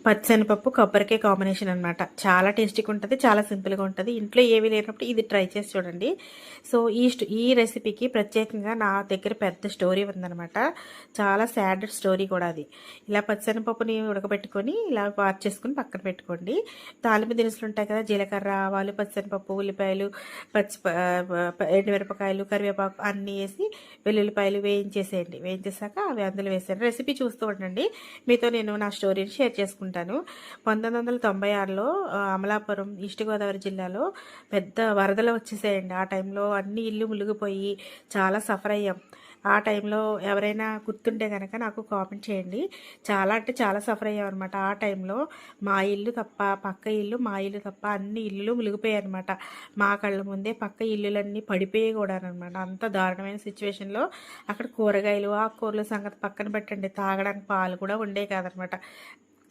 పచ్చెనపప్పు కొబ్బరికాయ కాంబినేషన్ అనమాట. చాలా టేస్టీగా ఉంటుంది, చాలా సింపుల్గా ఉంటుంది. ఇంట్లో ఏమీ లేనప్పుడు ఇది ట్రై చేసి చూడండి. సో ఈ రెసిపీకి ప్రత్యేకంగా నా దగ్గర పెద్ద స్టోరీ ఉందనమాట. చాలా సాడ్ స్టోరీ కూడా అది. ఇలా పచ్చెనపప్పుని ఉడకబెట్టుకొని ఇలా వాష్ చేసుకుని పక్కన పెట్టుకోండి. తాలింపు దినుసులు ఉంటాయి కదా, జీలకర్ర, ఆవాలు, పచ్చెనపప్పు, ఉల్లిపాయలు, ఎండుమిరపకాయలు, కరివేపాకు అన్నీ వేసి వెల్లుల్లిపాయలు వేయించేసేయండి. వేయించేసాక అవి అందులో వేసాను. రెసిపీ చూస్తూ ఉండండి. మీతో నేను నా స్టోరీని షేర్ చేసుకుంటాను. 1996లో అమలాపురం ఈస్ట్ గోదావరి జిల్లాలో పెద్ద వరదలు వచ్చేసాయండి. ఆ టైంలో అన్ని ఇల్లు మునిగిపోయి చాలా సఫర్ అయ్యాం. ఆ టైంలో ఎవరైనా గుర్తుంటే కనుక నాకు కామెంట్ చేయండి. చాలా అంటే చాలా సఫర్ అయ్యాం అనమాట. ఆ టైంలో మా ఇల్లు తప్ప పక్క ఇల్లు, మా ఇల్లు తప్ప అన్ని ఇల్లులు మునిగిపోయాయి అనమాట. మా కళ్ళ ముందే పక్క ఇల్లులన్నీ పడిపోయి కూడా అనమాట. అంత దారుణమైన సిచ్యువేషన్లో అక్కడ కూరగాయలు, ఆకుకూరలు సంగతి పక్కన పెట్టండి, తాగడానికి పాలు కూడా ఉండే కాదనమాట.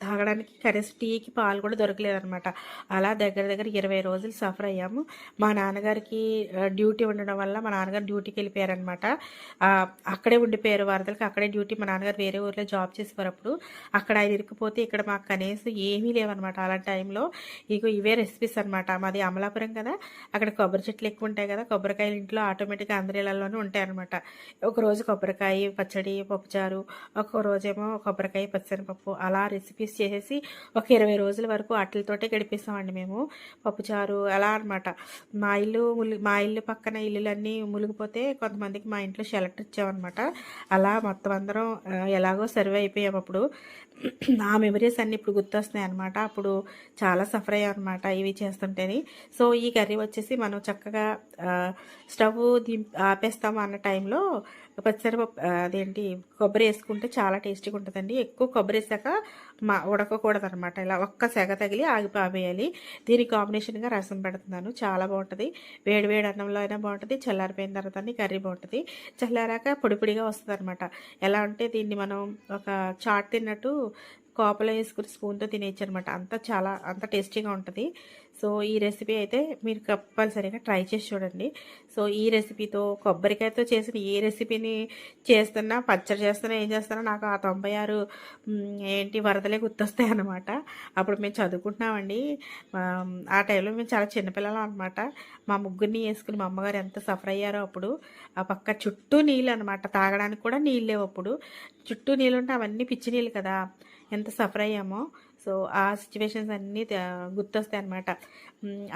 తాగడానికి కనీసం టీకి పాలు కూడా దొరకలేదనమాట. అలా దగ్గర దగ్గర 20 రోజులు సఫర్ అయ్యాము. మా నాన్నగారికి డ్యూటీ ఉండడం వల్ల మా నాన్నగారు డ్యూటీకి వెళ్ళిపోయారనమాట. అక్కడే ఉండిపోయారు వరదలకి. అక్కడే డ్యూటీ. మా నాన్నగారు వేరే ఊర్లో జాబ్ చేసేవారప్పుడు. అక్కడ ఆయన ఇరుక్కుపోతే ఇక్కడ మాకు కనీసం ఏమీ లేవన్నమాట. అలాంటి టైంలో ఇవే రెసిపీస్ అనమాట. మాది అమలాపురం కదా, అక్కడ కొబ్బరి చెట్లు ఎక్కువ ఉంటాయి కదా, కొబ్బరికాయలు ఇంట్లో ఆటోమేటిక్గా అందరి ఇళ్లలోనూ ఉంటాయి అనమాట. ఒకరోజు కొబ్బరికాయ పచ్చడి, పప్పుచారు, ఒక్కో రోజేమో కొబ్బరికాయ పచ్చనిపప్పు, అలా రెసిపీస్ చేసేసి ఒక 20 రోజుల వరకు వాటితోటే గడిపేస్తామండి మేము. పప్పుచారు అలా అనమాట. మా ఇల్లు పక్కన ఇల్లులన్నీ మునిగిపోతే కొంతమందికి మా ఇంట్లో షెల్టర్ ఇచ్చామన్నమాట. అలా మొత్తం అందరం ఎలాగో సర్వే అయిపోయాం అప్పుడు. ఆ మెమరీస్ అన్నీ ఇప్పుడు గుర్తొస్తున్నాయి అనమాట. అప్పుడు చాలా సఫర్ అయ్యాం అనమాట ఇవి చేస్తుంటేని. సో ఈ కర్రీ వచ్చేసి మనం చక్కగా స్టవ్ ఆపేస్తాము అన్న టైంలో పచ్చిశనగపప్పు అదేంటి కొబ్బరి వేసుకుంటే చాలా టేస్టీగా ఉంటుందండి. ఎక్కువ కొబ్బరి వేసాక ఉడకకూడదు అనమాట. ఇలా ఒక్క సెగ తగిలి ఆపేయాలి. దీనికి కాంబినేషన్గా రసం పెడుతున్నాను. చాలా బాగుంటుంది. వేడి వేడి అన్నంలో అయినా బాగుంటుంది, చల్లారిపోయిన తర్వాత కర్రీ బాగుంటుంది. చల్లారాక పొడి పొడిగా వస్తుంది అనమాట. ఎలా అంటే దీన్ని మనం ఒక చాట్ తిన్నట్టు కోపలో వేసుకుని స్పూన్తో తినేయచ్చు అనమాట. అంత టేస్టీగా ఉంటుంది. సో ఈ రెసిపీ అయితే మీరు కంపల్సరీగా ట్రై చేసి చూడండి. సో ఈ రెసిపీతో కొబ్బరికాయతో చేసిన ఏ రెసిపీని చేస్తున్నా, పచ్చడి చేస్తున్నా, ఏం చేస్తున్నా నాకు ఆ 96 వరదలే గుర్తొస్తాయి అనమాట. అప్పుడు మేము చదువుకుంటున్నామండి. ఆ టైంలో మేము చాలా చిన్నపిల్లలం అనమాట. మా ముగ్గురిని వేసుకుని మా అమ్మగారు ఎంత సఫర్ అయ్యారో అప్పుడు. ఆ పక్క చుట్టూ నీళ్ళు అనమాట, తాగడానికి కూడా నీళ్ళు లేవు అప్పుడు. చుట్టూ నీళ్ళు ఉంటే అవన్నీ పిచ్చి నీళ్ళు కదా, ఎంత సఫర్ అయ్యామో. సో ఆ సిచ్యువేషన్స్ అన్నీ గుర్తొస్తాయి అనమాట.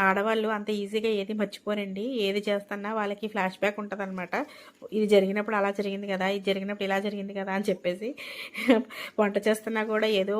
ఆడవాళ్ళు అంత ఈజీగా ఏది మర్చిపోరండి. ఏది చేస్తున్నా వాళ్ళకి ఫ్లాష్ బ్యాక్ ఉంటుంది అనమాట. ఇది జరిగినప్పుడు అలా జరిగింది కదా, ఇది జరిగినప్పుడు ఇలా జరిగింది కదా అని చెప్పేసి వంట చేస్తున్నా కూడా ఏదో